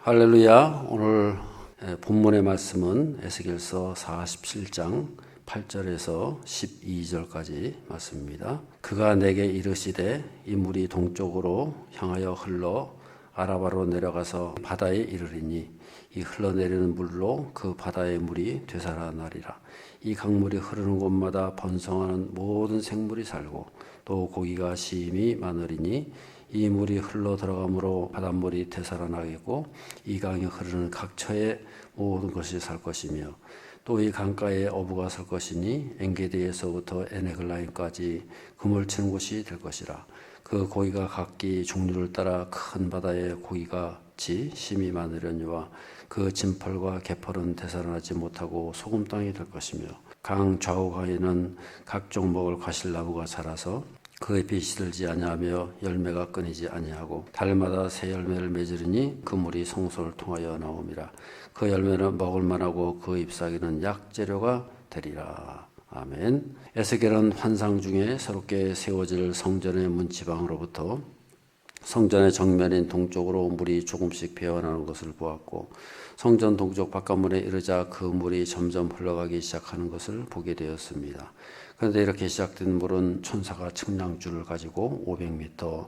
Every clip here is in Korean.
할렐루야. 오늘 본문의 말씀은 에스겔서 47장 8절에서 12절까지 말씀입니다. 그가 내게 이르시되 이 물이 동쪽으로 향하여 흘러 아라바로 내려가서 바다에 이르리니 이 흘러내리는 물로 그 바다의 물이 되살아나리라. 이 강물이 흐르는 곳마다 번성하는 모든 생물이 살고 또 고기가 심히 많으리니 이 물이 흘러 들어가므로 바닷물이 되살아나겠고 이 강이 흐르는 각처에 모든 것이 살 것이며 또 이 강가에 어부가 살 것이니 엔게디에서부터 에네글라임까지 그물 치는 곳이 될 것이라. 그 고기가 각기 종류를 따라 큰 바다의 고기같이 심히 많으려니와 그 진펄과 개펄은 되살아나지 못하고 소금 땅이 될 것이며 강 좌우가에는 각종 먹을 과실나무가 자라서 그 잎이 시들지 아니하며 열매가 끊이지 아니하고 달마다 새 열매를 맺으리니 그 물이 성소를 통하여 나옴이라. 그 열매는 먹을 만하고 그 잎사귀는 약재료가 되리라. 아멘. 에스겔은 환상 중에 새롭게 세워질 성전의 문지방으로부터 성전의 정면인 동쪽으로 물이 조금씩 배어나는 것을 보았고 성전 동쪽 바깥문에 이르자 그 물이 점점 흘러가기 시작하는 것을 보게 되었습니다. 그런데 이렇게 시작된 물은 천사가 측량줄을 가지고 500m,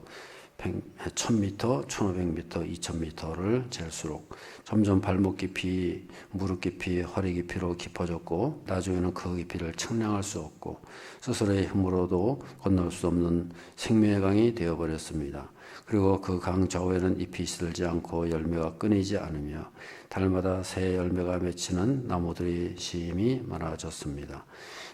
1000m, 1500m, 2000m를 잴수록 점점 발목 깊이, 무릎 깊이, 허리 깊이로 깊어졌고 나중에는 그 깊이를 측량할 수 없고 스스로의 힘으로도 건널 수 없는 생명의 강이 되어버렸습니다. 그리고 그 강 좌우에는 잎이 시들지 않고 열매가 끊이지 않으며 달마다 새 열매가 맺히는 나무들이 심히 많아졌습니다.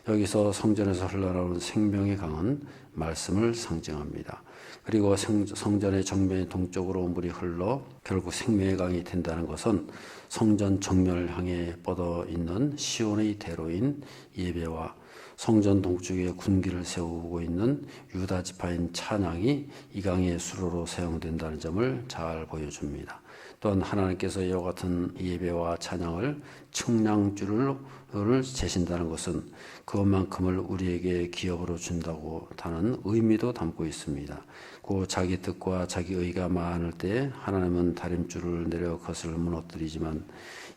여기서 성전에서 흘러나오는 생명의 강은 말씀을 상징합니다. 그리고 성전의 정면의 동쪽으로 물이 흘러 결국 생명의 강이 된다는 것은 성전 정면을 향해 뻗어 있는 시온의 대로인 예배와 성전 동쪽에 군기를 세우고 있는 유다 지파인 찬양이 이 강의 수로로 사용된다는 점을 잘 보여줍니다. 또한 하나님께서 이와 같은 예배와 찬양을 측량줄을 재신다는 것은 그것만큼을 우리에게 기업으로 준다고 하는 의미도 담고 있습니다. 그 자기 뜻과 자기 의가 많을 때 하나님은 다림줄을 내려 그것을 무너뜨리지만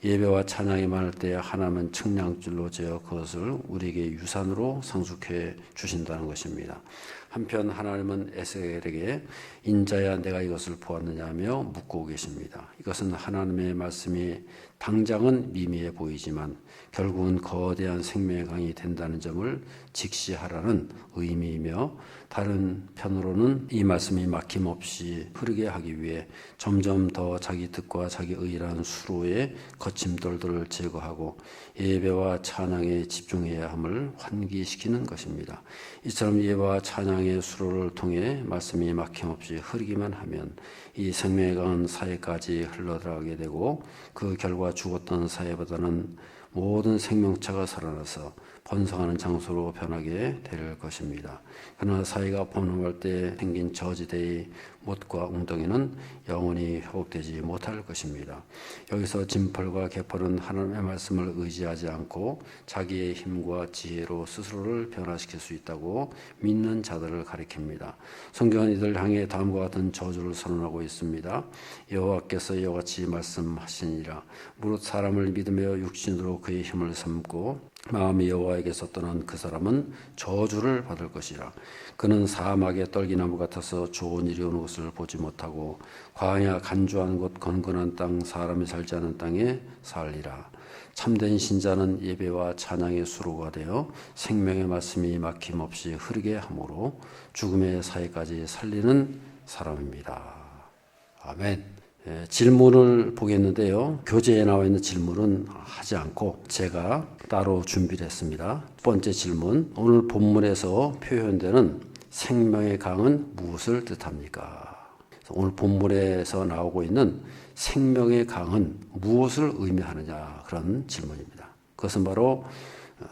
예배와 찬양이 많을 때 하나님은 측량줄로 재어 그것을 우리에게 유산으로 상속해 주신다는 것입니다. 한편 하나님은 에스겔에게 인자야 내가 이것을 보았느냐 하며 묻고 계십니다. 이것은 하나님의 말씀이 당장은 미미해 보이지만 결국은 거대한 생명의 강이 된다는 점을 직시하라는 의미이며 다른 편으로는 이 말씀이 막힘없이 흐르게 하기 위해 점점 더 자기 뜻과 자기 의라는 수로의 거침돌들을 제거하고 예배와 찬양에 집중해야 함을 환기시키는 것입니다. 이처럼 예배와 찬양의 수로를 통해 말씀이 막힘없이 흐르기만 하면 이 생명의 강은 사회까지 흘러들어가게 되고 그 결과 죽었던 사회보다는 모든 생명체가 살아나서 번성하는 장소로 변하게 될 것입니다. 그러나 사회가 번성할 때 생긴 저지대의 못과 웅덩이는 영원히 회복되지 못할 것입니다. 여기서 진펄과 개펄은 하나님의 말씀을 의지하지 않고 자기의 힘과 지혜로 스스로를 변화시킬 수 있다고 믿는 자들을 가리킵니다. 성경은 이들 향해 다음과 같은 저주를 선언하고 있습니다. 여호와께서 이와 같이 말씀하시니라. 무릇 사람을 믿으며 육신으로 그의 힘을 삼고 마음이 여호와에게서 떠난 그 사람은 저주를 받을 것이라. 그는 사막의 떨기나무 같아서 좋은 일이 오는 것을 보지 못하고 광야 간주한 곳 건건한 땅 사람이 살지 않은 땅에 살리라. 참된 신자는 예배와 찬양의 수로가 되어 생명의 말씀이 막힘없이 흐르게 하므로 죽음의 사이까지 살리는 사람입니다. 아멘. 질문을 보겠는데요. 교재에 나와 있는 질문은 하지 않고 제가 따로 준비를 했습니다. 첫 번째 질문, 오늘 본문에서 표현되는 생명의 강은 무엇을 뜻합니까? 오늘 본문에서 나오고 있는 생명의 강은 무엇을 의미하느냐, 그런 질문입니다. 그것은 바로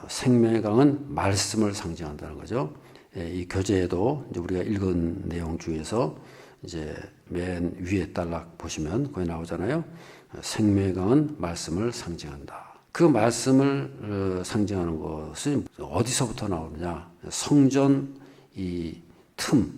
생명의 강은 말씀을 상징한다는 거죠. 이 교재에도 우리가 읽은 내용 중에서 이제 맨 위에 딸락 보시면 거기 나오잖아요. 생명의 강은 말씀을 상징한다. 그 말씀을 상징하는 것이 어디서부터 나오느냐? 성전 이 틈,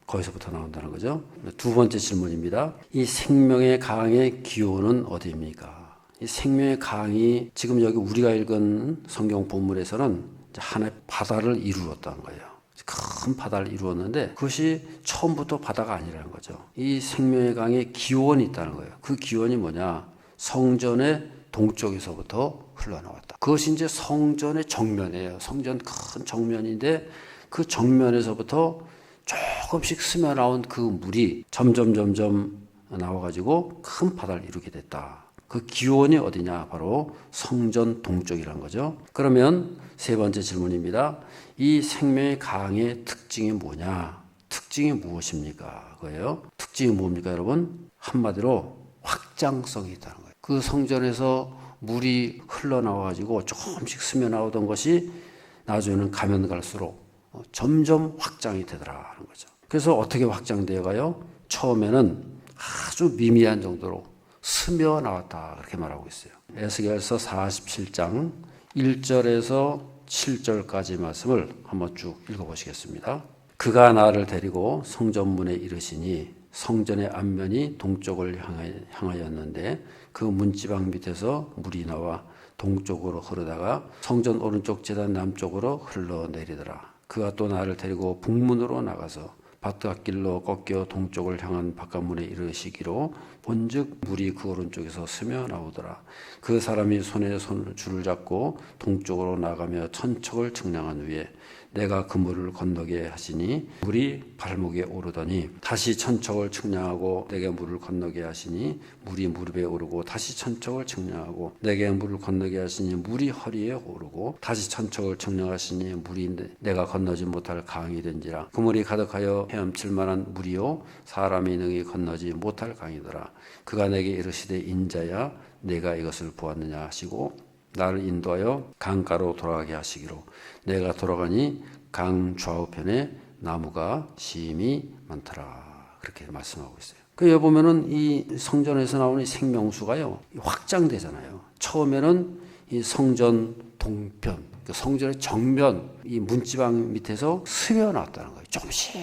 거기서부터 나온다는 거죠. 두 번째 질문입니다. 이 생명의 강의 기원은 어디입니까? 이 생명의 강이 지금 여기 우리가 읽은 성경 본문에서는 하나의 바다를 이루었다는 거예요. 큰 바다를 이루었는데 그것이 처음부터 바다가 아니라는 거죠. 이 생명의 강에 기원이 있다는 거예요. 그 기원이 뭐냐? 성전의 동쪽에서부터 흘러나왔다. 그것이 이제 성전의 정면이에요. 성전 큰 정면인데 그 정면에서부터 조금씩 스며나온 그 물이 점점 나와가지고 큰 바다를 이루게 됐다. 그 기원이 어디냐? 바로 성전 동쪽이라는 거죠. 그러면 세 번째 질문입니다. 이 생명의 강의 특징이 뭐냐? 특징이 무엇입니까? 그거예요. 특징이 뭡니까, 여러분? 한마디로 확장성이 있다는 거예요. 그 성전에서 물이 흘러나와가지고 조금씩 스며나오던 것이 나중에는 가면 갈수록 점점 확장이 되더라는 거죠. 그래서 어떻게 확장되어 가요? 처음에는 아주 미미한 정도로 스며 나왔다 그렇게 말하고 있어요. 에스겔서 47장 1절에서 7절까지 말씀을 한번 쭉 읽어보시겠습니다. 그가 나를 데리고 성전문에 이르시니 성전의 앞면이 동쪽을 향하였는데 그 문지방 밑에서 물이 나와 동쪽으로 흐르다가 성전 오른쪽 제단 남쪽으로 흘러내리더라. 그가 또 나를 데리고 북문으로 나가서 밭갓길로 꺾여 동쪽을 향한 바깥문에 이르시기로 본즉 물이 그 오른쪽에서 스며 나오더라. 그 사람이 손에 줄을 잡고 동쪽으로 나가며 천척을 측량한 후에 내가 그 물을 건너게 하시니 물이 발목에 오르더니 다시 천척을 측량하고 내게 물을 건너게 하시니 물이 무릎에 오르고 다시 천척을 측량하고 내게 물을 건너게 하시니 물이 허리에 오르고 다시 천척을 측량하시니 물이 내가 건너지 못할 강이 된지라. 그 물이 가득하여 헤엄칠 만한 물이요 사람이 능히 건너지 못할 강이더라. 그가 내게 이르시되 인자야 내가 이것을 보았느냐 하시고 나를 인도하여 강가로 돌아가게 하시기로 내가 돌아가니 강 좌우편에 나무가 심히 많더라. 그렇게 말씀하고 있어요. 그 여기 보면은 이 성전에서 나오는 생명수가요 확장되잖아요. 처음에는 이 성전 동편, 성전의 정면 이 문지방 밑에서 스며 나왔다는 거예요. 조금씩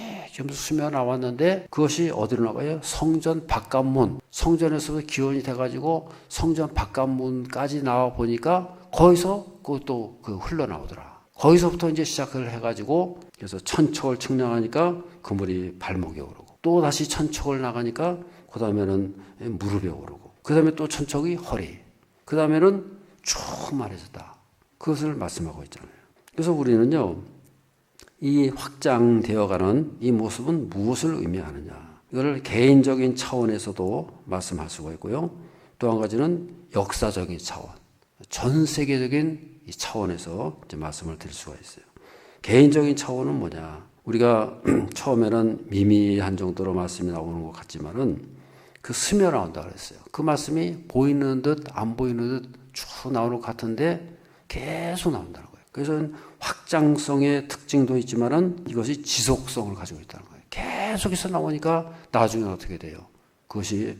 스며 나왔는데 그것이 어디로 나가요? 성전 바깥문, 성전에서 기원이 돼가지고 성전 바깥문까지 나와 보니까 거기서 그것도 흘러나오더라. 거기서부터 이제 시작을 해가지고 그래서 천척을 측량하니까 그 물이 발목에 오르고 또 다시 천척을 나가니까 그 다음에는 무릎에 오르고 그 다음에 또 천척이 허리 그 다음에는 쭉 말해졌다. 그것을 말씀하고 있잖아요. 그래서 우리는요 이 확장되어가는 이 모습은 무엇을 의미하느냐 이걸 개인적인 차원에서도 말씀할 수가 있고요. 또 한 가지는 역사적인 차원 전 세계적인 이 차원에서 이제 말씀을 드릴 수가 있어요. 개인적인 차원은 뭐냐? 우리가 처음에는 미미한 정도로 말씀이 나오는 것 같지만은 그 스며 나온다 그랬어요. 그 말씀이 보이는 듯 안 보이는 듯 쭉 나오는 것 같은데 계속 나온다는 거예요. 그래서 확장성의 특징도 있지만은 이것이 지속성을 가지고 있다는 거예요. 계속해서 나오니까 나중에 어떻게 돼요? 그것이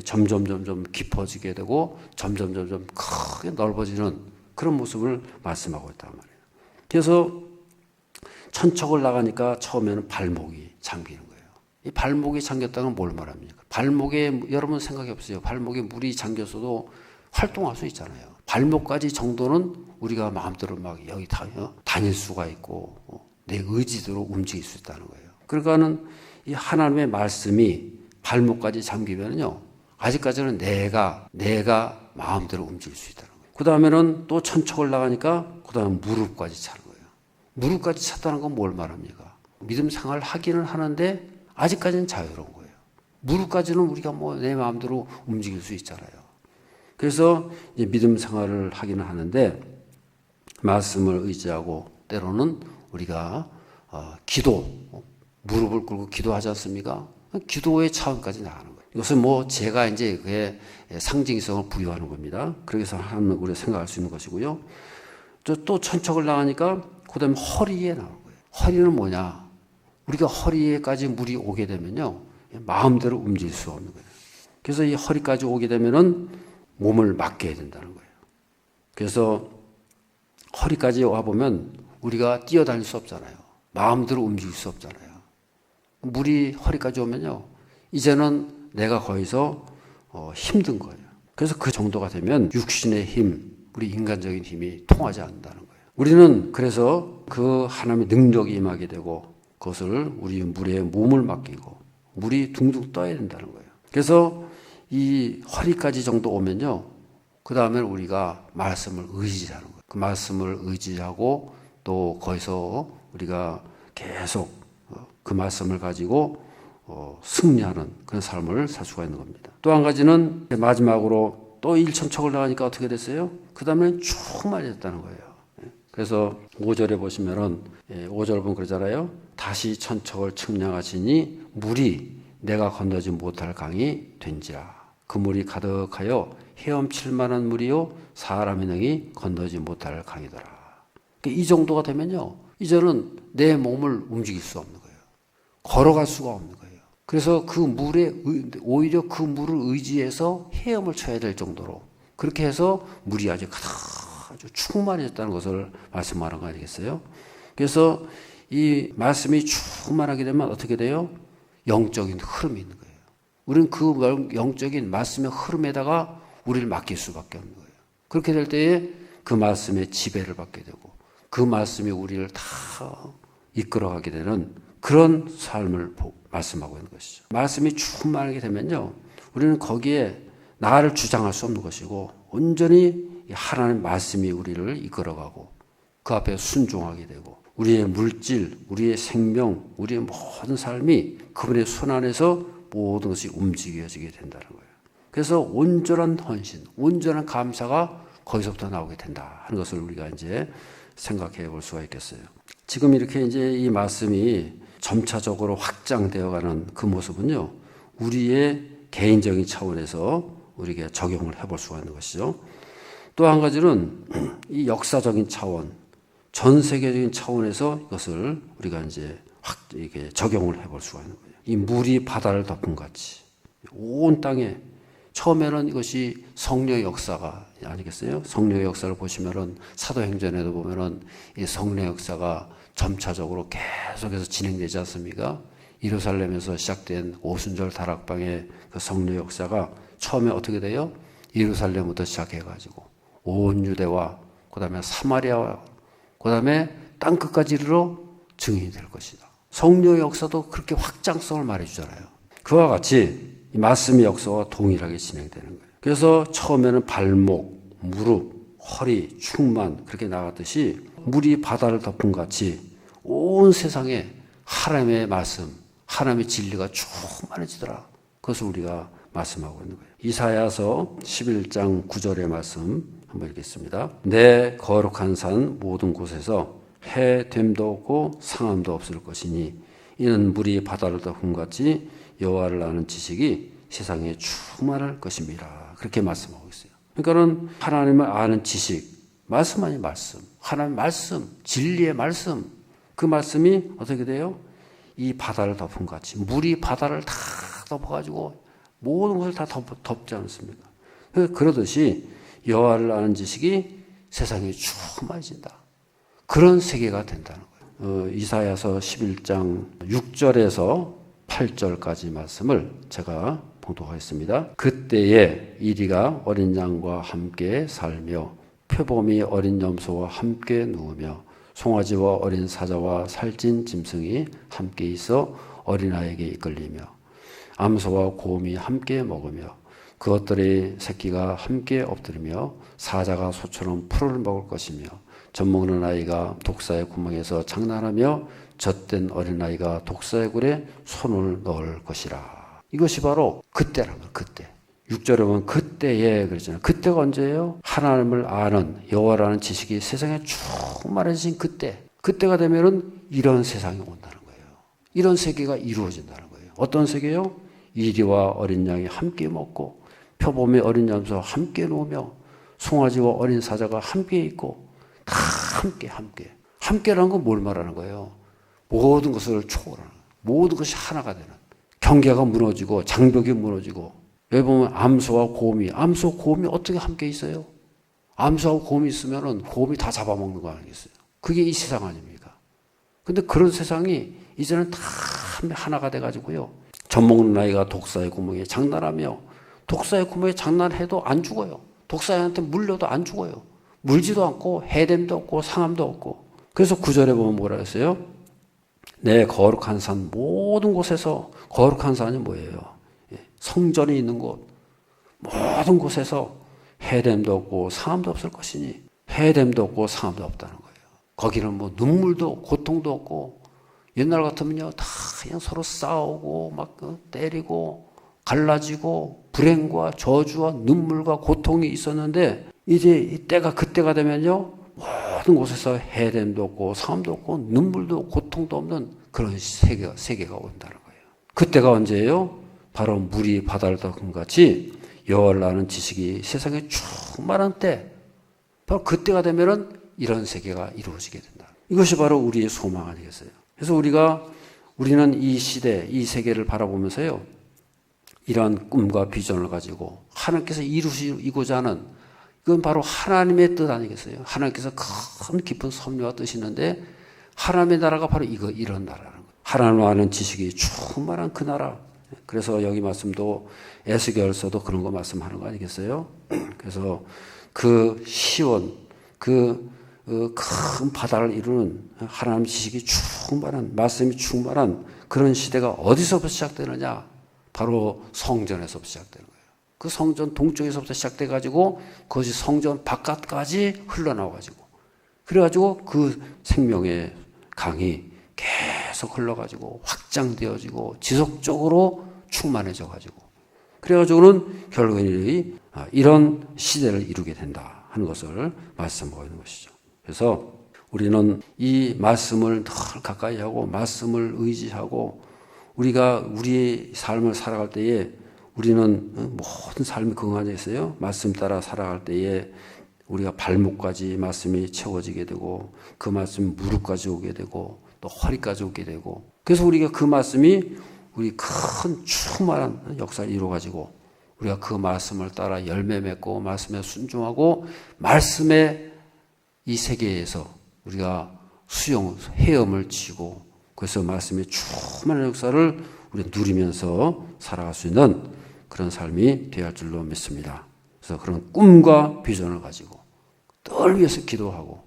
점점 깊어지게 되고 점점 크게 넓어지는 그런 모습을 말씀하고 있단 말이에요. 그래서 천척을 나가니까 처음에는 발목이 잠기는 거예요. 이 발목이 잠겼다는 건 뭘 말합니까? 발목에 여러분 생각해 보세요. 발목에 물이 잠겼어도 활동할 수 있잖아요. 발목까지 정도는 우리가 마음대로 막 여기 다닐 수가 있고 내 의지대로 움직일 수 있다는 거예요. 그러니까는 이 하나님의 말씀이 발목까지 잠기면요 아직까지는 내가 마음대로 움직일 수 있다는 거예요. 그 다음에는 또 천척을 나가니까 그 다음에 무릎까지 차는 거예요. 무릎까지 찼다는 건 뭘 말합니까? 믿음 생활을 하기는 하는데 아직까지는 자유로운 거예요. 무릎까지는 우리가 내 마음대로 움직일 수 있잖아요. 그래서 이제 믿음 생활을 하기는 하는데 말씀을 의지하고 때로는 우리가 기도, 무릎을 꿇고 기도하지 않습니까? 기도의 차원까지 나가는 거예요. 이것은 제가 이제 그게 상징성을 부여하는 겁니다. 그래서 우리가 생각할 수 있는 것이고요. 또 천척을 나가니까 그 다음에 허리에 나오는 거예요. 허리는 뭐냐? 우리가 허리에까지 물이 오게 되면요. 마음대로 움직일 수가 없는 거예요. 그래서 이 허리까지 오게 되면은 몸을 맡겨야 된다는 거예요. 그래서 허리까지 와보면 우리가 뛰어다닐 수 없잖아요. 마음대로 움직일 수 없잖아요. 물이 허리까지 오면요, 이제는 내가 거기서 힘든 거예요. 그래서 그 정도가 되면 육신의 힘, 우리 인간적인 힘이 통하지 않는다는 거예요. 우리는 그래서 그 하나님의 능력이 임하게 되고 그것을 우리 물에 몸을 맡기고 물이 둥둥 떠야 된다는 거예요. 그래서 이 허리까지 정도 오면요, 그 다음에는 우리가 말씀을 의지하는 거예요. 그 말씀을 의지하고 또 거기서 우리가 계속 그 말씀을 가지고 승리하는 그런 삶을 살 수가 있는 겁니다. 또 한 가지는 마지막으로 또 1천척을 나가니까 어떻게 됐어요? 그 다음에는 충만해졌다는 거예요. 그래서 5절에 보시면은 5절 보면 그러잖아요. 다시 천척을 측량하시니 물이 내가 건너지 못할 강이 된지라. 그 물이 가득하여 헤엄칠 만한 물이요 사람의 능히 건너지 못할 강이더라. 이 정도가 되면요, 이제는 내 몸을 움직일 수 없는 거예요. 걸어갈 수가 없는 거예요. 그래서 그 물에 오히려 그 물을 의지해서 헤엄을 쳐야 될 정도로 그렇게 해서 물이 아주 충만해졌다는 것을 말씀하는 거 아니겠어요? 그래서 이 말씀이 충만하게 되면 어떻게 돼요? 영적인 흐름이 있는 거예요. 우리는 그 영적인 말씀의 흐름에다가 우리를 맡길 수밖에 없는 거예요. 그렇게 될 때에 그 말씀의 지배를 받게 되고 그 말씀이 우리를 다 이끌어가게 되는 그런 삶을 말씀하고 있는 것이죠. 말씀이 충만하게 되면요, 우리는 거기에 나를 주장할 수 없는 것이고 온전히 하나님의 말씀이 우리를 이끌어가고 그 앞에 순종하게 되고 우리의 물질, 우리의 생명, 우리의 모든 삶이 그분의 손 안에서 모든 것이 움직여지게 된다는 거예요. 그래서 온전한 헌신, 온전한 감사가 거기서부터 나오게 된다 하는 것을 우리가 이제 생각해 볼 수가 있겠어요. 지금 이렇게 이제 이 말씀이 점차적으로 확장되어가는 그 모습은요, 우리의 개인적인 차원에서 우리에게 적용을 해볼 수가 있는 것이죠. 또 한 가지는 이 역사적인 차원, 전 세계적인 차원에서 이것을 우리가 이제 이게 적용을 해볼 수가 있는 거예요. 이 물이 바다를 덮은 같이 온 땅에 처음에는 이것이 성령의 역사가 아니겠어요? 성령의 역사를 보시면은 사도행전에도 보면은 이 성령의 역사가 점차적으로 계속해서 진행되지 않습니까? 예루살렘에서 시작된 오순절 다락방의 그 성령의 역사가 처음에 어떻게 돼요? 예루살렘부터 시작해가지고 온 유대와 그 다음에 사마리아와 그 다음에 땅끝까지 이르러 증인이 될 것이다. 성령의 역사도 그렇게 확장성을 말해주잖아요. 그와 같이 이 말씀의 역사와 동일하게 진행되는 거예요. 그래서 처음에는 발목, 무릎, 허리, 충만 그렇게 나갔듯이 물이 바다를 덮은 같이 온 세상에 하나님의 말씀, 하나님의 진리가 충만해지더라. 그것을 우리가 말씀하고 있는 거예요. 이사야서 11장 9절의 말씀 한번 읽겠습니다. 내 거룩한 산 모든 곳에서 해됨도 없고 상함도 없을 것이니 이는 물이 바다를 덮은 같이 여호와를 아는 지식이 세상에 충만할 것입니다. 그렇게 말씀하고 있어요. 그러니까는 하나님을 아는 지식, 말씀 아니 말씀, 하나님의 말씀, 진리의 말씀, 그 말씀이 어떻게 돼요? 이 바다를 덮은 같이 물이 바다를 다 덮어가지고 모든 것을 다 덮지 않습니까? 그러듯이 여호와를 아는 지식이 세상에 충만해진다. 그런 세계가 된다는 거예요. 이사야서 11장 6절에서 8절까지 말씀을 제가 봉독하겠습니다. 그때에 이리가 어린 양과 함께 살며 표범이 어린 염소와 함께 누우며 송아지와 어린 사자와 살찐 짐승이 함께 있어 어린아이에게 이끌리며 암소와 곰이 함께 먹으며 그것들의 새끼가 함께 엎드리며 사자가 소처럼 풀을 먹을 것이며 젖먹는 아이가 독사의 구멍에서 장난하며 젖된 어린아이가 독사의 굴에 손을 넣을 것이라. 이것이 바로 그때라는 거예요. 그때. 6절에 보면 그때에 그러잖아요. 그때가 언제예요? 하나님을 아는 여호와라는 지식이 세상에 충만해진 그때. 그때가 되면은 이런 세상이 온다는 거예요. 이런 세계가 이루어진다는 거예요. 어떤 세계요? 이리와 어린 양이 함께 먹고 표범의 어린 염소와 함께 누우며 송아지와 어린 사자가 함께 있고 다 함께. 함께라는 건 뭘 말하는 거예요? 모든 것을 초월하는 거예요. 모든 것이 하나가 되는. 경계가 무너지고 장벽이 무너지고 여기 보면 암소와 곰이 어떻게 함께 있어요? 암소하고 곰이 있으면은 곰이 다 잡아먹는 거 아니겠어요? 그게 이 세상 아닙니까? 근데 그런 세상이 이제는 다 하나가 돼가지고요. 젖먹는 아이가 독사의 구멍에 장난하며 독사의 구멍에 장난해도 안 죽어요. 독사한테 물려도 안 죽어요. 물지도 않고 해됨도 없고 상함도 없고. 그래서 9절에 보면 뭐라 했어요? 내 거룩한 산 모든 곳에서, 거룩한 산이 뭐예요? 성전이 있는 곳 모든 곳에서 해됨도 없고 상함도 없을 것이니, 해됨도 없고 상함도 없다는 거예요. 거기는 뭐 눈물도 고통도 없고, 옛날 같으면요 다 그냥 서로 싸우고 막 때리고 갈라지고 불행과 저주와 눈물과 고통이 있었는데, 이제 이때가 그때가 되면요 모든 곳에서 해됨도 없고 상함도 없고 눈물도 고통도 없는 그런 세계가 온다는 거예요. 그때가 언제예요? 바로 물이 바다를 덮은 같이 여호와를 아는 지식이 세상에 충만한 때, 바로 그때가 되면은 이런 세계가 이루어지게 된다. 이것이 바로 우리의 소망 아니겠어요? 그래서 우리는 이 시대, 이 세계를 바라보면서요, 이러한 꿈과 비전을 가지고 하나님께서 이루시고자 하는, 이건 바로 하나님의 뜻 아니겠어요? 하나님께서 큰 깊은 섭리와 뜻이 있는데, 하나님의 나라가 바로 이런 나라라는 거예요. 하나님을 아는 지식이 충만한 그 나라. 그래서 여기 말씀도 에스겔서도 그런 거 말씀하는 거 아니겠어요? 그래서 그 시온, 그 큰 바다를 이루는 하나님 지식이 충만한, 말씀이 충만한 그런 시대가 어디서부터 시작되느냐? 바로 성전에서부터 시작되는 거예요. 그 성전 동쪽에서부터 시작돼가지고 그것이 성전 바깥까지 흘러나와가지고, 그래가지고 그 생명의 강이 계속 흘러가지고 확장되어지고 지속적으로 충만해져가지고, 그래가지고는 결국은 이런 시대를 이루게 된다 하는 것을 말씀하고 있는 것이죠. 그래서 우리는 이 말씀을 늘 가까이 하고 말씀을 의지하고, 우리가 우리의 삶을 살아갈 때에 우리는 모든 삶이 건강해져요. 말씀 따라 살아갈 때에 우리가 발목까지 말씀이 채워지게 되고, 그 말씀이 무릎까지 오게 되고 또 허리까지 오게 되고, 그래서 우리가 그 말씀이 우리 큰 충만한 역사를 이루어가지고 우리가 그 말씀을 따라 열매 맺고 말씀에 순종하고 말씀의 이 세계에서 우리가 헤엄을 치고, 그래서 말씀의 충만한 역사를 우리가 누리면서 살아갈 수 있는 그런 삶이 되어야 할 줄로 믿습니다. 그래서 그런 꿈과 비전을 가지고 늘 위해서 기도하고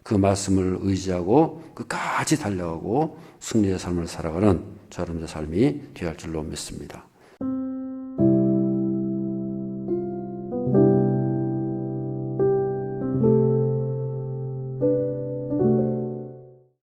그 말씀을 의지하고 끝까지 달려가고 승리의 삶을 살아가는 저 여러분의 삶이 되어야 할 줄로 믿습니다.